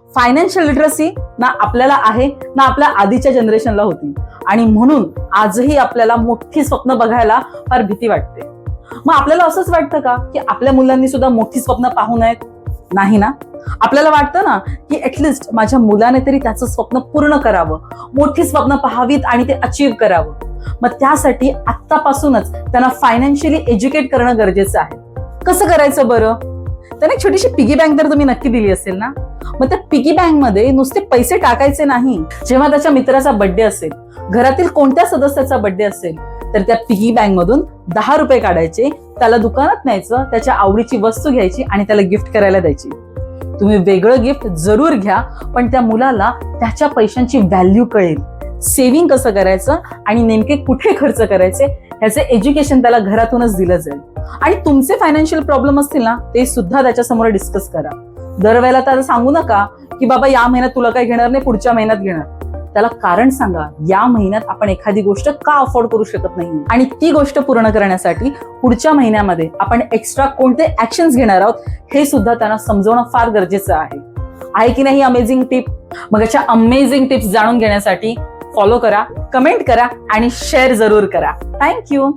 Financial literacy ना आपल्याला आहे ना आपल्या आधीच्या जनरेशनला होती, आणि म्हणून आजही आपल्याला मोठी स्वप्न बघायला फार भीती वाटते. मग आपल्याला असंच वाटतं का की आपल्या मुलांनी सुद्धा मोठी स्वप्न पाहू नयेत? नाही ना. आपल्याला वाटतं ना की ऍटलिस्ट माझ्या मुलाने तरी त्याचं स्वप्न पूर्ण करावं, मोठी स्वप्न पाहावीत आणि ते अचीव्ह करावं. मग त्यासाठी आत्तापासूनच त्यांना फायनान्शियली एज्युकेट करणं गरजेचं आहे. कसं करायचं बरं? त्याने एक छोटीशी पिगी बँक तर तुम्ही नक्की दिली असेल ना. मग त्या पिगी बँक मध्ये नुसते पैसे टाकायचे नाही. जेव्हा त्याच्या मित्राचा बर्थडे असेल, घरातील कोणत्या सदस्याचा बर्थडे असेल, तर त्या पिगी बँक मधून 10 रुपये काढायचे, त्याला दुकानात न्यायचं, त्याच्या आवडीची वस्तू घ्यायची आणि त्याला गिफ्ट करायला द्यायची. तुम्ही वेगळं गिफ्ट जरूर घ्या, पण त्या मुलाला त्याच्या पैशांची व्हॅल्यू कळेल, सेव्हिंग कसं करायचं आणि नेमके कुठे खर्च करायचे ह्याचे एज्युकेशन त्याला घरातूनच दिलं जाईल. आणि तुमचे फायनान्शियल प्रॉब्लेम असतील ना, ते सुद्धा त्याच्यासमोर डिस्कस करा. दरवेळेला त्याला सांगू नका की बाबा या महिन्यात तुला काही घेणार नाही, पुढच्या महिन्यात घेणार. त्याला कारण सांगा, या महिन्यात आपण एखादी गोष्ट का अफोर्ड करू शकत नाही आणि ती गोष्ट पूर्ण करण्यासाठी पुढच्या महिन्यामध्ये आपण एक्स्ट्रा कोणते ऍक्शन्स घेणार आहोत हे सुद्धा त्यांना समजवणं फार गरजेचं आहे की नाही अमेझिंग टिप? मग याच्या अमेझिंग टिप्स जाणून घेण्यासाठी फॉलो करा, कमेंट करा आणि शेअर जरूर करा. थँक्यू.